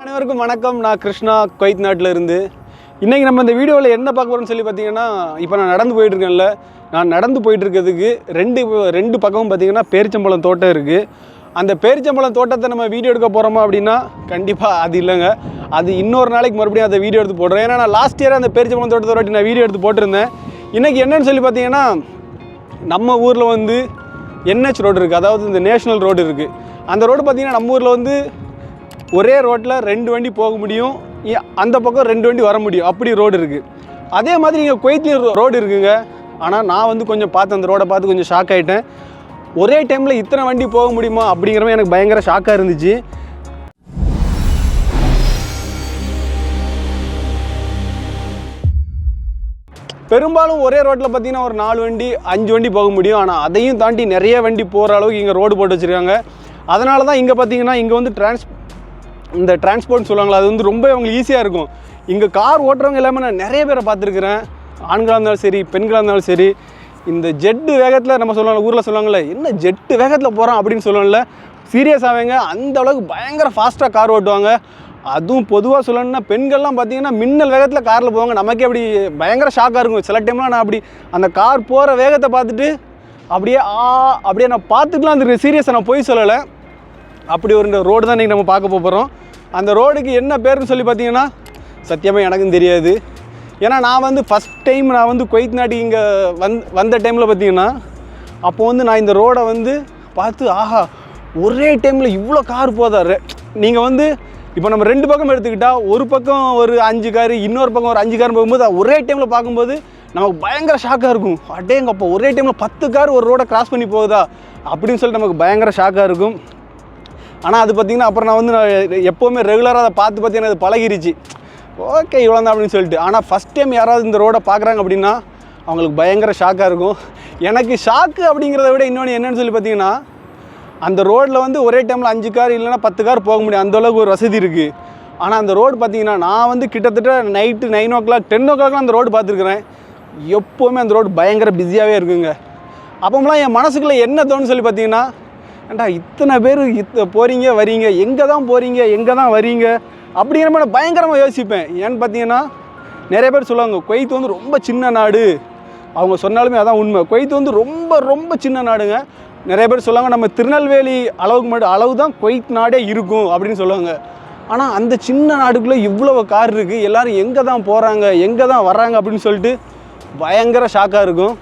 அனைவருக்கும் வணக்கம். நான் கிருஷ்ணா, குவைத் நாட்டில் இருந்து. இன்றைக்கி நம்ம இந்த வீடியோவில் என்ன பார்க்க போகிறோம்னு சொல்லி பார்த்தீங்கன்னா, இப்போ நான் நடந்து போயிட்டுருக்கேன்ல, நான் நடந்து போயிட்டுருக்கிறதுக்கு ரெண்டு பக்கமும் பார்த்தீங்கன்னா பேரிச்சம்பழம் தோட்டம் இருக்குது. அந்த பேரிச்சம்பழம் தோட்டத்தை நம்ம வீடியோ எடுக்க போகிறோமா அப்படின்னா கண்டிப்பாக அது இல்லைங்க. அது இன்னொரு நாளைக்கு மறுபடியும் அந்த வீடியோ எடுத்து போடுறேன். ஏன்னா நான் லாஸ்ட் இயர் அந்த பேரிச்சம்பழம் தோட்டத்தை வாட்டி நான் வீடியோ எடுத்து போட்டிருந்தேன். இன்றைக்கி என்னன்னு சொல்லி பார்த்தீங்கன்னா, நம்ம ஊரில் வந்து என்ஹெச் ரோடு இருக்குது, அதாவது இந்த நேஷ்னல் ரோடு இருக்குது. அந்த ரோடு பார்த்திங்கன்னா நம்ம ஊரில் வந்து ஒரே ரோட்டில் 2 வண்டி போக முடியும், அந்த பக்கம் 2 வண்டி வர முடியும், அப்படி ரோடு இருக்குது. அதே மாதிரி இங்கே குவைத்லேயும் ரோடு இருக்குங்க. ஆனால் நான் வந்து கொஞ்சம் பார்த்து அந்த ரோடை பார்த்து கொஞ்சம் ஷாக் ஆகிட்டேன். ஒரே டைமில் இத்தனை வண்டி போக முடியுமா அப்படிங்கிறமே எனக்கு பயங்கர ஷாக்காக இருந்துச்சு. பெரும்பாலும் ஒரே ரோட்டில் பார்த்திங்கன்னா ஒரு 4 வண்டி 5 வண்டி போக முடியும். ஆனால் அதையும் தாண்டி நிறைய வண்டி போகிற அளவுக்கு இங்கே ரோடு போட்டு வச்சுருக்காங்க. அதனால தான் இங்கே பார்த்திங்கன்னா இங்கே வந்து இந்த டிரான்ஸ்போர்ட்னு சொல்லுவாங்களா, அது வந்து ரொம்ப அவங்களுக்கு ஈஸியாக இருக்கும். இங்கே கார் ஓட்டுறவங்க எல்லாமே நான் நிறைய பேரை பார்த்துருக்குறேன். ஆண்களாக இருந்தாலும் சரி, பெண்களாக இருந்தாலும் சரி. இந்த ஜெட்டு வேகத்தில் நம்ம சொல்லுவாங்க, ஊரில் சொல்லுவாங்களே, என்ன ஜெட்டு வேகத்தில் போகிறோம் அப்படின்னு சொல்லுவாங்கல்ல, சீரியஸாகவேங்க அந்த அளவுக்கு பயங்கர ஃபாஸ்ட்டாக கார் ஓட்டுவாங்க. அதுவும் பொதுவாக சொல்லணும்னா பெண்கள்லாம் பார்த்தீங்கன்னா மின்னல் வேகத்தில் காரில் போவாங்க. நமக்கே அப்படி பயங்கர ஷாக்காக இருக்கும். சில டைம்லாம் நான் அப்படி அந்த கார் போகிற வேகத்தை பார்த்துட்டு அப்படியே நான் பார்த்துட்டுலாம் அந்த சீரியஸாக நான் போய் சொல்லலை. அப்படி ஒரு ரோடு தான் இன்றைக்கி நம்ம பார்க்க போகிறோம். அந்த ரோடுக்கு என்ன பேருன்னு சொல்லி பார்த்தீங்கன்னா சத்தியமாக எனக்கும் தெரியாது. ஏன்னா நான் வந்து ஃபஸ்ட் டைம் நான் வந்து குவைத் நாட்டுக்கு இங்கே வந்த டைமில் பார்த்தீங்கன்னா, அப்போ வந்து நான் இந்த ரோடை வந்து பார்த்து ஆஹா, ஒரே டைமில் இவ்வளோ கார் போதாரு. நீங்கள் வந்து இப்போ நம்ம 2 பக்கம் எடுத்துக்கிட்டால், ஒரு பக்கம் ஒரு 5 கார், இன்னொரு பக்கம் ஒரு 5 கார் போகும்போது ஒரே டைமில் பார்க்கும்போது நமக்கு பயங்கர ஷாக்காக இருக்கும். அடேங்கப்போ ஒரே டைமில் 10 கார் ஒரு ரோடை கிராஸ் பண்ணி போகுதா அப்படின்னு சொல்லிட்டு நமக்கு பயங்கர ஷாக்காக இருக்கும். ஆனால் அது பார்த்திங்கன்னா அப்புறம் நான் வந்து எப்போவுமே ரெகுலராக அதை பார்த்து எனக்கு அது பழகிருச்சு. ஓகே இவ்வளோ தான் அப்படின்னு சொல்லிட்டு. ஆனால் ஃபஸ்ட் டைம் யாராவது இந்த ரோடை பார்க்குறாங்க அப்படின்னா அவங்களுக்கு பயங்கர ஷாக்காக இருக்கும். எனக்கு ஷாக்கு அப்படிங்கிறத விட இன்னொன்று என்னென்னு சொல்லி பார்த்தீங்கன்னா, அந்த ரோட்டில் வந்து ஒரே டைமில் 5 கார் இல்லைனா 10 கார் போக முடியும், அந்தளவுக்கு ஒரு வசதி இருக்குது. ஆனால் அந்த ரோடு பார்த்திங்கன்னா நான் வந்து கிட்டத்தட்ட நைட்டு 9 o'clock 10 o'clockலாம் அந்த ரோடு பார்த்துருக்குறேன். எப்போவுமே அந்த ரோடு பயங்கர பிஸியாகவே இருக்குங்க. அப்போலாம் என் மனசுக்குள்ளே என்ன தோணுன்னு சொல்லி பார்த்தீங்கன்னா, ஏண்டா இத்தனை பேர் போகிறீங்க வரீங்க, எங்கே தான் போகிறீங்க எங்கே தான் வரீங்க அப்படிங்கிற மாதிரி பயங்கரமாக யோசிப்பேன். ஏன்னு பார்த்தீங்கன்னா நிறைய பேர் சொல்லுவாங்க குவைத் வந்து ரொம்ப சின்ன நாடு. அவங்க சொன்னாலுமே அதான் உண்மை. குவைத் வந்து ரொம்ப ரொம்ப சின்ன நாடுங்க. நிறைய பேர் சொல்லுவாங்க நம்ம திருநெல்வேலி அளவு தான் குவைத் நாடே இருக்கும் அப்படின்னு சொல்லுவாங்க. ஆனால் அந்த சின்ன நாடுக்குள்ளே இவ்வளோ கார் இருக்குது, எல்லோரும் எங்கே தான் போகிறாங்க எங்கே தான் வர்றாங்க அப்படின்னு சொல்லிட்டு பயங்கர ஷாக்காக இருக்கும்.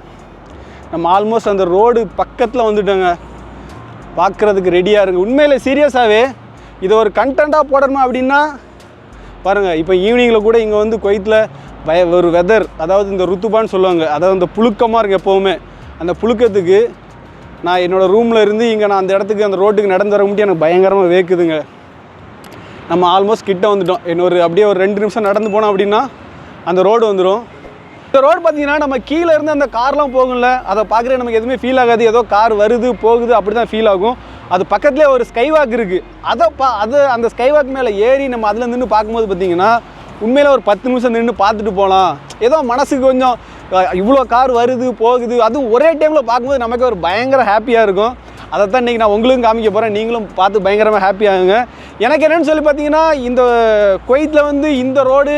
நம்ம ஆல்மோஸ்ட் அந்த ரோடு பக்கத்தில் வந்துட்டோங்க. பார்க்குறதுக்கு ரெடியாக இருக்குது. உண்மையில் சீரியஸாகவே இதை ஒரு கண்டென்ட்டாக போடணுமா அப்படின்னா பாருங்கள், இப்போ ஈவினிங்கில் கூட இங்கே வந்து குவைத்தில் ஒரு வெதர், அதாவது இந்த ருத்துபான்னு சொல்லுவாங்க, அதாவது இந்த புழுக்கமாக இருக்குது எப்போவுமே. அந்த புழுக்கத்துக்கு நான் என்னோடய ரூமில் இருந்து இங்கே நான் அந்த இடத்துக்கு அந்த ரோட்டுக்கு நடந்து வர முடியும், எனக்கு பயங்கரமாக வேக்குதுங்க. நம்ம ஆல்மோஸ்ட் கிட்ட வந்துட்டோம். அப்படியே ஒரு 2 நிமிஷம் நடந்து போனோம் அப்படின்னா அந்த ரோடு வந்துடும். இந்த ரோடு பார்த்தீங்கன்னா நம்ம கீழே இருந்து அந்த கார்லாம் போகும்ல, அதை பார்க்குற நமக்கு எதுவுமே ஃபீல் ஆகாது. ஏதோ கார் வருது போகுது அப்படி தான் ஃபீல் ஆகும். அது பக்கத்துலேயே ஒரு ஸ்கைவாக் இருக்குது. அது அந்த ஸ்கைவாக் மேலே ஏறி நம்ம அதில் நின்று பார்க்கும்போது பார்த்தீங்கன்னா உண்மையில் ஒரு 10 நிமிஷம் நின்று பார்த்துட்டு போகலாம். ஏதோ மனசுக்கு கொஞ்சம் இவ்வளோ கார் வருது போகுது, அதுவும் ஒரே டைமில் பார்க்கும்போது நமக்கு ஒரு பயங்கர ஹாப்பியாக இருக்கும். அதை தான் இன்றைக்கி நான் உங்களுக்கும் காமிக்க போகிறேன். நீங்களும் பார்த்து பயங்கரமாக ஹாப்பியாகுங்க. எனக்கு என்னென்னு சொல்லி பார்த்தீங்கன்னா, இந்த குவைத்தில் வந்து இந்த ரோடு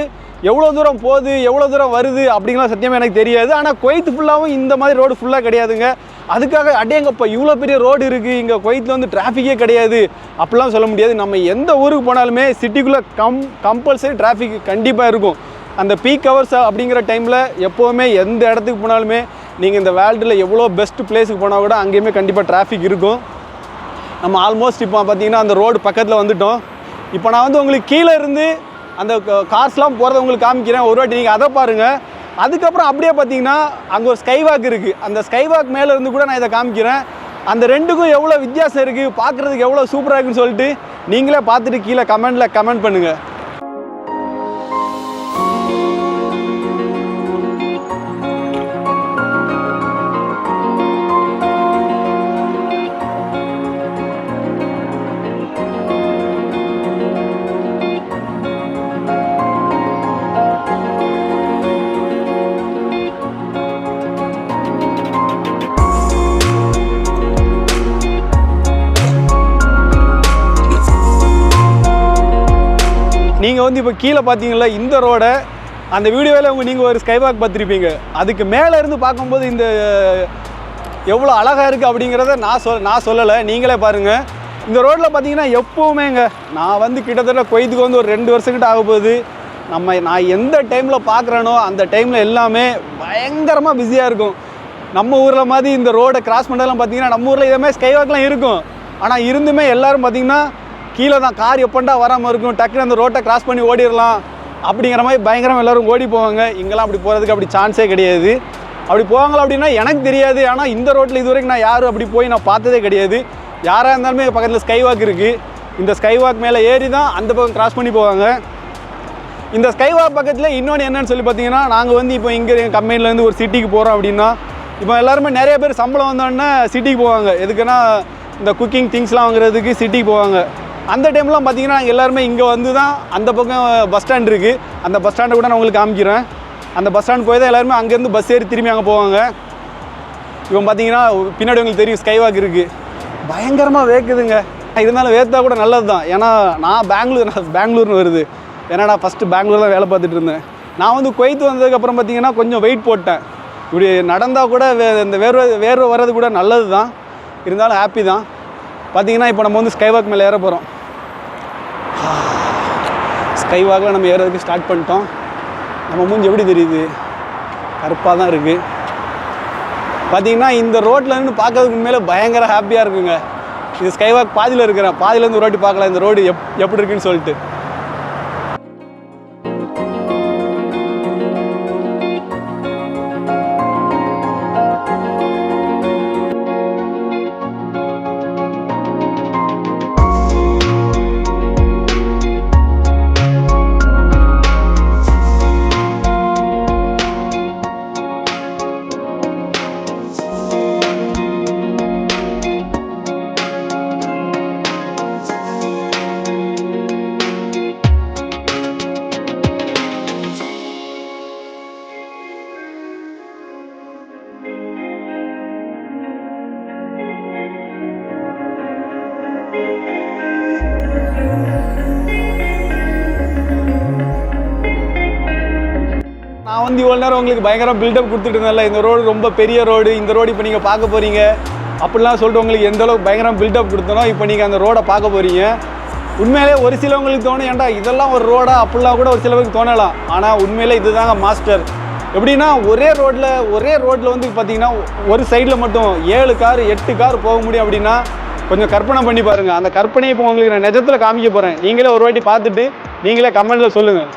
எவ்வளோ தூரம் போகுது எவ்வளோ தூரம் வருது அப்படிங்கலாம் சத்தியமாக எனக்கு தெரியாது. ஆனால் குவைத் ஃபுல்லாகவும் இந்த மாதிரி ரோடு ஃபுல்லாக கிடையாதுங்க. அதுக்காக அடேங்கப்பா இவ்வளோ பெரிய ரோடு இருக்குது, இங்கே குவைத்தில் வந்து டிராஃபிக்கே கிடையாது அப்படிலாம் சொல்ல முடியாது. நம்ம எந்த ஊருக்கு போனாலுமே சிட்டிக்குள்ளே கம்பல்சரி டிராஃபிக் கண்டிப்பாக இருக்கும். அந்த பீக் ஹவர்ஸ் அப்படிங்கிற டைமில் எப்போவுமே எந்த இடத்துக்கு போனாலுமே நீங்கள் இந்த வேர்ல்டில் எவ்வளோ பெஸ்ட் பிளேஸுக்கு போனால் கூட அங்கேயுமே கண்டிப்பாக டிராஃபிக் இருக்கும். நம்ம ஆல்மோஸ்ட் இப்போ பார்த்திங்கன்னா அந்த ரோடு பக்கத்தில் வந்துவிட்டோம். இப்போ நான் வந்து உங்களுக்கு கீழே இருந்து அந்த கார்ஸ்லாம் போகிறத உங்களுக்கு காமிக்கிறேன். ஒரு வாட்டி நீங்கள் அதை பாருங்கள். அதுக்கப்புறம் அப்படியே பார்த்தீங்கன்னா அங்கே ஒரு ஸ்கைவாக் இருக்குது. அந்த ஸ்கைவாக் மேலே இருந்து கூட நான் இதை காமிக்கிறேன். அந்த ரெண்டுக்கும் எவ்வளோ வித்தியாசம் இருக்குது, பார்க்குறதுக்கு எவ்வளோ சூப்பராக இருக்குன்னு சொல்லிட்டு நீங்களே பார்த்துட்டு கீழே கமெண்ட் பண்ணுங்கள். நீங்கள் வந்து இப்போ கீழே பார்த்தீங்களா இந்த ரோடை, அந்த வீடியோவில் நீங்கள் ஒரு ஸ்கைவாக் பார்த்துருப்பீங்க. அதுக்கு மேலே இருந்து பார்க்கும்போது இந்த எவ்வளோ அழகாக இருக்குது அப்படிங்கிறத நான் சொல்லலை, நீங்களே பாருங்கள். இந்த ரோட்டில் பார்த்தீங்கன்னா எப்போவுமேங்க நான் வந்து கிட்டத்தட்ட கொய்துக்கு வந்து ஒரு 2 வருஷங்கிட்ட ஆக போகுது. நான் எந்த டைமில் பார்க்குறேனோ அந்த டைமில் எல்லாமே பயங்கரமாக பிஸியாக இருக்கும். நம்ம ஊரில் மாதிரி இந்த ரோடை கிராஸ் பண்ணுறதுலாம் பார்த்தீங்கன்னா நம்ம ஊரில் இதேமாதிரி ஸ்கைவாக்லாம் இருக்கும். ஆனால் இருந்துமே எல்லோரும் பார்த்திங்கன்னா கீழே தான் கார் எப்பண்டா வராமல் இருக்கும், டக்குன்னு அந்த ரோட்டை கிராஸ் பண்ணி ஓடிடலாம் அப்படிங்கிற மாதிரி பயங்கரமாக எல்லோரும் ஓடி போவாங்க. இங்கெல்லாம் அப்படி போகிறதுக்கு அப்படி சான்ஸே கிடையாது. அப்படி போவாங்களா அப்படின்னா எனக்கு தெரியாது. ஆனால் இந்த ரோட்டில் இது வரைக்கும் நான் யாரும் அப்படி போய் நான் பார்த்ததே கிடையாது. யாராக இருந்தாலுமே பக்கத்தில் ஸ்கைவாக் இருக்குது. இந்த ஸ்கைவாக் மேலே ஏறி தான் அந்த பக்கம் கிராஸ் பண்ணி போவாங்க. இந்த ஸ்கைவாக் பக்கத்தில் இன்னொன்று என்னன்னு சொல்லி பார்த்தீங்கன்னா, நாங்கள் வந்து இப்போ இங்கே கம்பெனிலேருந்து ஒரு சிட்டிக்கு போகிறோம் அப்படின்னா, இப்போ எல்லாருமே நிறைய பேர் சம்பளம் வந்தோடனே சிட்டிக்கு போவாங்க. எதுக்குன்னா இந்த குக்கிங் திங்ஸ்லாம் வாங்குறதுக்கு சிட்டிக்கு போவாங்க. அந்த டைம்லாம் பார்த்தீங்கன்னா நாங்கள் எல்லாருமே இங்கே வந்து தான் அந்த பக்கம் பஸ் ஸ்டாண்ட் இருக்குது, அந்த பஸ் ஸ்டாண்டை கூட நான் உங்களுக்கு காமிக்கிறேன். அந்த பஸ் ஸ்டாண்ட் போய் தான் எல்லாருமே அங்கேருந்து பஸ் ஏறி திரும்பி அங்கே போவாங்க. இப்போ பார்த்தீங்கன்னா பின்னாடி உங்களுக்கு தெரியும் ஸ்கைவாக் இருக்குது. பயங்கரமாக வேக்குதுங்க. இருந்தாலும் வேர்த்தா கூட நல்லது தான். ஏன்னா நான் பெங்களூர்னு வருது. ஏன்னா நான் ஃபஸ்ட்டு பெங்களூர் தான் வேலை பார்த்துட்டு இருந்தேன். நான் வந்து குவைத் வந்ததுக்கப்புறம் பார்த்தீங்கன்னா கொஞ்சம் வெயிட் போட்டேன். இப்படி நடந்தால் கூட இந்த வேர்வை வர்றது கூட நல்லது தான். இருந்தாலும் ஹாப்பி தான். பார்த்தீங்கன்னா இப்போ நம்ம வந்து ஸ்கைவாக் மேலே ஏற போகிறோம். ஸ்கைவாக்கில் நம்ம ஏறதுக்கு ஸ்டார்ட் பண்ணிட்டோம். நம்ம மூஞ்சி எப்படி தெரியுது? கருப்பாக தான் இருக்குது. பார்த்தீங்கன்னா இந்த ரோட்டில் இருந்து பார்க்கறதுக்கு உண்மையிலே பயங்கர ஹாப்பியாக இருக்குங்க. இது ஸ்கைவாக் பாதியில் இருக்கிறேன். பாதியிலேருந்து ஒரு வாட்டி பார்க்கலாம் இந்த ரோடு எப்படி இருக்குன்னு சொல்லிட்டு. நான் வந்து இவ்வளோ நேரம் உங்களுக்கு பயங்கரம் பில்டப் கொடுத்துட்டு இருந்தேன்ல, இந்த ரோடு ரொம்ப பெரிய ரோடு, இந்த ரோடு இப்போ நீங்கள் பார்க்க போகிறீங்க அப்படிலாம் சொல்லிட்டு உங்களுக்கு எந்த அளவுக்கு பயங்கரம் பில்டப் கொடுத்தனோ இப்போ நீங்கள் அந்த ரோடை பார்க்க போகிறீங்க. உண்மையிலே ஒரு சிலவங்களுக்கு தோணும், ஏன்டா இதெல்லாம் ஒரு ரோடா அப்படிலாம் கூட ஒரு சிலவங்களுக்கு தோணலாம். ஆனால் உண்மையிலே இதுதாங்க மாஸ்டர். எப்படின்னா ஒரே ரோட்டில் வந்து பார்த்தீங்கன்னா ஒரு சைடில் மட்டும் 7 கார் 8 கார் போக முடியும் அப்படின்னா கொஞ்சம் கற்பனை பண்ணி பாருங்கள். அந்த கற்பனையை இப்போ உங்களுக்கு நான் நிஜத்தில் காமிக்க போகிறேன். நீங்களே ஒரு வாட்டி பார்த்துட்டு நீங்களே கமெண்ட்டில் சொல்லுங்கள்.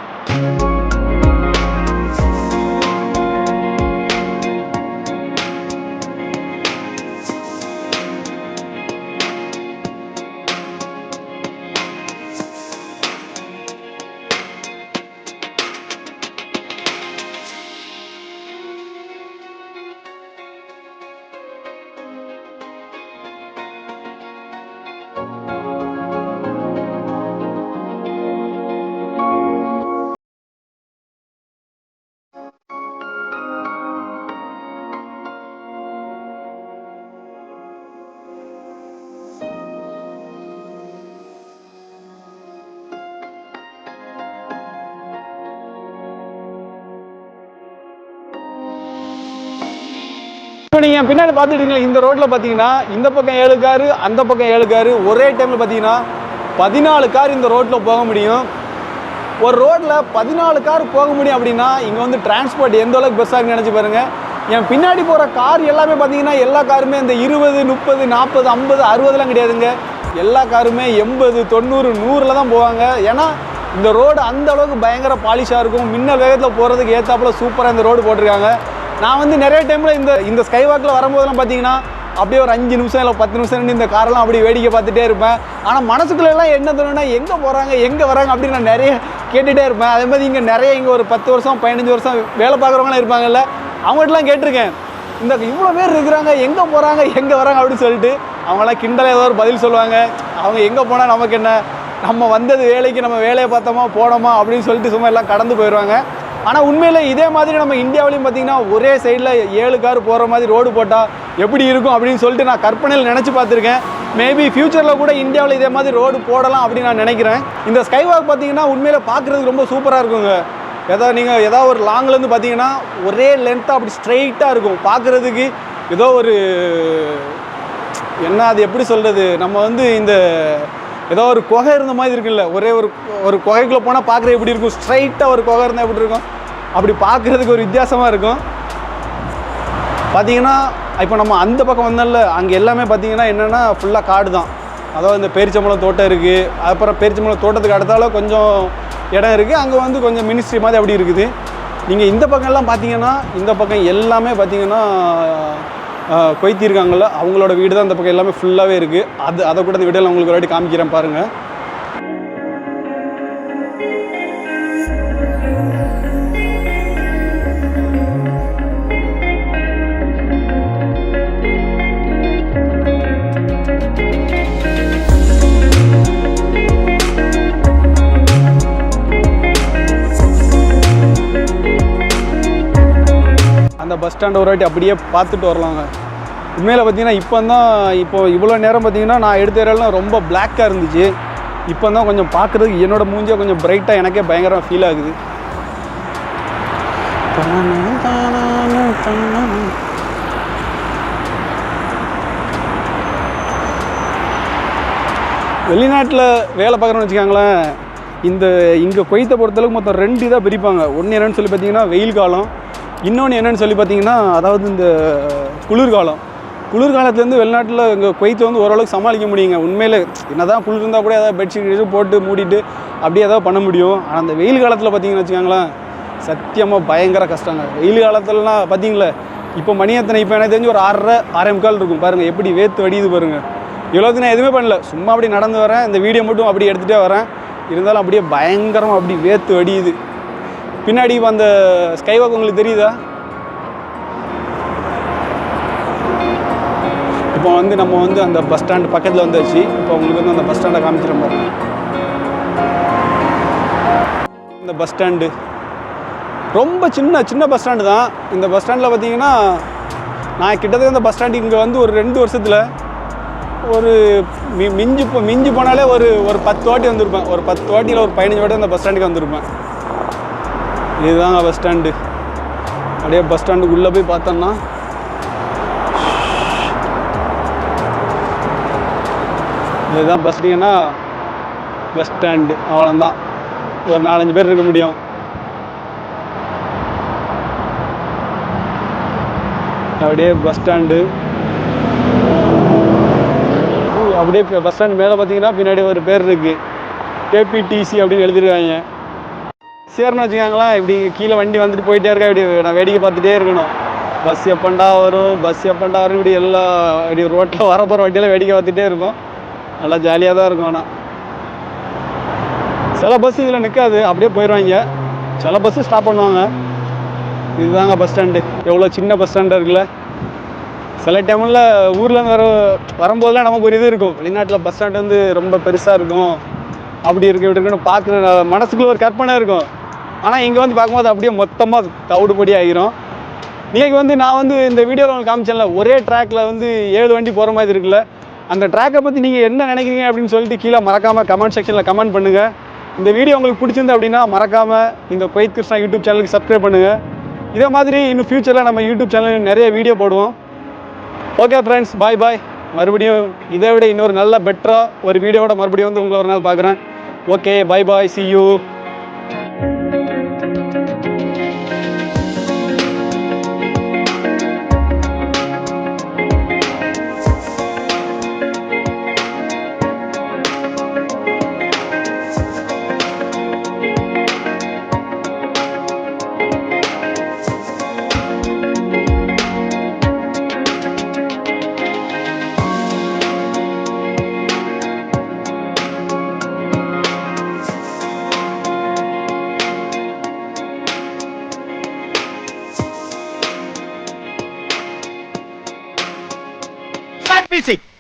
இப்போ நீங்கள் பின்னாடி பார்த்துட்டீங்களா, இந்த ரோட்டில் பார்த்தீங்கன்னா இந்த பக்கம் 7 காரு அந்த பக்கம் 7 காரு ஒரே டைமில் பார்த்தீங்கன்னா 14 கார் இந்த ரோட்டில் போக முடியும். ஒரு ரோட்டில் 14 கார் போக முடியும் அப்படின்னா இங்கே வந்து டிரான்ஸ்போர்ட் எந்த அளவுக்கு பெருசாக நினச்சி பாருங்கள். என் பின்னாடி போகிற கார் எல்லாமே பார்த்தீங்கன்னா எல்லா காருமே இந்த 20 30 40 50 60லாம் கிடையாதுங்க. எல்லா காருமே 80 90 100ல் தான் போவாங்க. ஏன்னா இந்த ரோடு அந்த அளவுக்கு பயங்கர பாலிஷாக இருக்கும். மின்னல் வேகத்தில் போகிறதுக்கு ஏற்றாப்புல சூப்பராக இந்த ரோடு போட்டிருக்காங்க. நான் வந்து நிறைய டைமில் இந்த ஸ்கைவாக்கில் வரும்போதெல்லாம் பார்த்தீங்கன்னா அப்படியே ஒரு 5 நிமிஷம் இல்லை 10 நிமிஷம் நின்று இந்த காரெல்லாம் அப்படியே வேடிக்கை பார்த்துட்டே இருப்பேன். ஆனால் மனசுக்குள்ளெல்லாம் என்ன தோணுன்னா எங்கே போகிறாங்க எங்கே வராங்க அப்படின்னு நான் நிறைய கேட்டுகிட்டே இருப்பேன். அதே மாதிரி இங்கே நிறைய ஒரு 10 வருஷம் 15 வருஷம் வேலை பார்க்குறவங்களாம் இருப்பாங்கல்ல, அவங்ககிட்டலாம் கேட்டிருக்கேன், இந்த இவ்வளோ பேர் இருக்கிறாங்க எங்கே போகிறாங்க எங்கே வராங்க அப்படின்னு சொல்லிட்டு. அவங்களாம் கிண்டலாக ஏதோ ஒரு பதில் சொல்லுவாங்க. அவங்க எங்கே போனால் நமக்கு என்ன, நம்ம வந்தது வேலைக்கு, நம்ம வேலையை பார்த்தோமா போனோமா அப்படின்னு சொல்லிட்டு சும்மா எல்லாம் கடந்து போயிடுவாங்க. ஆனால் உண்மையில் இதே மாதிரி நம்ம இந்தியாவிலையும் பார்த்திங்கன்னா ஒரே சைடில் 7 கார் போகிற மாதிரி ரோடு போட்டால் எப்படி இருக்கும் அப்படின்னு சொல்லிட்டு நான் கற்பனையில் நினச்சி பார்த்துருக்கேன். மேபி ஃபியூச்சரில் கூட இந்தியாவில் இதே மாதிரி ரோடு போடலாம் அப்படின்னு நான் நினைக்கிறேன். இந்த ஸ்கைவாக் பார்த்தீங்கன்னா உண்மையில் பார்க்குறதுக்கு ரொம்ப சூப்பராக இருக்குங்க. ஏதாவது ஒரு லாங்லேருந்து பார்த்தீங்கன்னா ஒரே லென்த்தாக அப்படி ஸ்ட்ரெயிட்டாக இருக்கும் பார்க்குறதுக்கு. ஏதோ ஒரு என்ன அது எப்படி சொல்கிறது, நம்ம வந்து இந்த ஏதோ ஒரு குகை இருந்த மாதிரி இருக்குல்ல, ஒரே ஒரு குகைக்குள்ளே போனால் பார்க்குறது எப்படி இருக்கும், ஸ்ட்ரைட்டாக ஒரு குகை இருந்தால் எப்படி இருக்கும், அப்படி பார்க்குறதுக்கு ஒரு வித்தியாசமாக இருக்கும். பார்த்தீங்கன்னா இப்போ நம்ம அந்த பக்கம் வந்தால அங்கே எல்லாமே பார்த்தீங்கன்னா என்னென்னா ஃபுல்லாக காடு தான். அதாவது இந்த பேரிச்சம்பழம் தோட்டம் இருக்குது. அப்புறம் பேரிச்சம்பழம் தோட்டத்துக்கு அடுத்தால கொஞ்சம் இடம் இருக்குது, அங்கே வந்து கொஞ்சம் மினிஸ்ட்ரி மாதிரி அப்படி இருக்குது. நீங்கள் இந்த பக்கம்லாம் பார்த்தீங்கன்னா இந்த பக்கம் எல்லாமே பார்த்தீங்கன்னா கொய்த்திருக்காங்கள்ல அவங்களோட வீடு தான் இந்த பக்கம் எல்லாமே ஃபுல்லாகவே இருக்குது. அதை கூட இந்த வீடியோவில் உங்களுக்கு ஒரு வாட்டி காமிக்கிறேன் பாருங்கள். அந்த பஸ் ஸ்டாண்ட் ஒரு வாட்டி அப்படியே பார்த்துட்டு வரலாங்க. உண்மையில் பார்த்தீங்கன்னா இப்போ இவ்வளோ நேரம் பார்த்தீங்கன்னா நான் எடுத்த ஏரியாலாம் ரொம்ப பிளாக்காக இருந்துச்சு. இப்போ தான் கொஞ்சம் பார்க்குறதுக்கு என்னோடய மூஞ்சியாக கொஞ்சம் பிரைட்டாக எனக்கே பயங்கரமாக ஃபீல் ஆகுது. வெளிநாட்டில் வேலை பார்க்குறோன்னு வச்சுக்காங்களேன், இங்கே கொய்த்தை பொறுத்தளவுக்கு மொத்தம் 2 இதாக பிரிப்பாங்க. ஒன்று என்னென்னு சொல்லி பார்த்தீங்கன்னா வெயில் காலம், இன்னொன்று என்னென்னு சொல்லி பார்த்தீங்கன்னா அதாவது இந்த குளிர்காலத்துலேருந்து வெளிநாட்டில் இங்கே குவைத்தை வந்து ஓரளவுக்கு சமாளிக்க முடியுங்க. உண்மையில் என்ன தான் குளிர் இருந்தால் கூட ஏதாவது பெட்ஷீட் போட்டு மூடிட்டு அப்படியே ஏதாவது பண்ண முடியும். ஆனால் அந்த வெயில் காலத்தில் பார்த்தீங்கன்னு வச்சுக்கோங்களேன், சத்தியமாக பயங்கர கஷ்டங்க. வெயில் காலத்துலலாம் பார்த்தீங்களே, இப்போ மணி எத்தனை, இப்போ எனக்கு தெரிஞ்சு ஒரு 6:30 இருக்கும் பாருங்கள், எப்படி வேர்த்து வடியுது பாருங்கள். இவ்வளோத்துக்கு நான் எதுவுமே பண்ணல, சும்மா அப்படி நடந்து வரேன், இந்த வீடியோ மட்டும் அப்படி எடுத்துகிட்டே வரேன். இருந்தாலும் அப்படியே பயங்கரமாக அப்படி வேர்த்து வடியுது. பின்னாடி அந்த ஸ்கைவாக் உங்களுக்கு தெரியுதா? இப்போ வந்து நம்ம வந்து அந்த பஸ் ஸ்டாண்டு பக்கத்தில் வந்துச்சு. இப்போ உங்களுக்கு வந்து அந்த பஸ் ஸ்டாண்டை காமிச்சிட பாருங்க. இந்த பஸ் ஸ்டாண்டு ரொம்ப சின்ன பஸ் ஸ்டாண்டு தான். இந்த பஸ் ஸ்டாண்டில் பார்த்தீங்கன்னா நான் கிட்டத்தட்ட இந்த பஸ் ஸ்டாண்டு இங்கே வந்து ஒரு 2 வருஷத்தில் ஒரு மிஞ்சி போனாலே ஒரு 10 வாட்டி வந்திருப்பேன். ஒரு 10 வாட்டியில் ஒரு 15 வாட்டி அந்த பஸ் ஸ்டாண்டுக்கு வந்திருப்பேன். இதுதாங்க பஸ் ஸ்டாண்டு. அப்படியே பஸ் ஸ்டாண்டுக்கு உள்ளே போய் பார்த்தோம்னா இதுதான் பஸ்டிங்கன்னா பஸ் ஸ்டாண்டு. அவ்வளோதான், ஒரு 4-5 பேர் இருக்க முடியும். அப்படியே பஸ் ஸ்டாண்டு அப்படியே பஸ் ஸ்டாண்ட் மேலே பார்த்தீங்கன்னா பின்னாடி ஒரு பேர் இருக்குது, கேபிடிசி அப்படின்னு எழுதிருக்காங்க. சேர்னு வச்சுக்காங்களேன், இப்படி கீழே வண்டி வந்துட்டு போயிட்டே இருக்கா, இப்படி நான் வேடிக்கை பார்த்துட்டே இருக்கணும். பஸ் எப்பண்டா வரும் இப்படி எல்லாம் இப்படி ரோட்டில் வரப்போகிற வண்டியெல்லாம் வேடிக்கை பார்த்துட்டே இருக்கும். நல்லா ஜாலியாக தான் இருக்கும். ஆனால் சில பஸ் இதில் நிற்காது, அப்படியே போயிடுவாங்க. சில பஸ்ஸு ஸ்டாப் பண்ணுவாங்க. இதுதாங்க பஸ் ஸ்டாண்டு. எவ்வளோ சின்ன பஸ் ஸ்டாண்டாக இருக்குல்ல. சில டைமில் ஊரில் வரும்போதெல்லாம் நமக்கு ஒரு இது இருக்கும், வெளிநாட்டில் பஸ் ஸ்டாண்டு வந்து ரொம்ப பெருசாக இருக்கும், அப்படி இருக்கு இப்படி இருக்குன்னு பார்க்குற மனசுக்குள்ள ஒரு கற்பனை இருக்கும். ஆனால் இங்கே வந்து பார்க்கும்போது அப்படியே மொத்தமாக தவிடுபடி ஆகிரும். நீங்கள் வந்து நான் வந்து இந்த வீடியோவில் உங்களுக்கு காமிச்சேன்ல, ஒரே ட்ராக்கில் வந்து 7 வண்டி போகிற மாதிரி இருக்குல்ல, அந்த ட்ராக்கை பற்றி நீங்கள் என்ன நினைக்கிறீங்க அப்படின்னு சொல்லிட்டு கீழே மறக்காமல் கமெண்ட் செக்ஷனில் கமெண்ட் பண்ணுங்கள். இந்த வீடியோ உங்களுக்கு பிடிச்சிருந்து அப்படின்னா மறக்காமல் இந்த குவைத் கிருஷ்ணா யூடியூப் சேனலுக்கு சப்ஸ்கிரைப் பண்ணுங்கள். இதே மாதிரி இன்னும் ஃப்யூச்சரில் நம்ம யூடியூப் சேனலில் நிறைய வீடியோ போடுவோம். ஓகே ஃப்ரெண்ட்ஸ், பாய். மறுபடியும் இதை விட இன்னொரு நல்ல பெட்டராக ஒரு வீடியோவோட மறுபடியும் வந்து உங்களை ஒரு நாள் பார்க்குறேன். Okay, bye, see you. Music.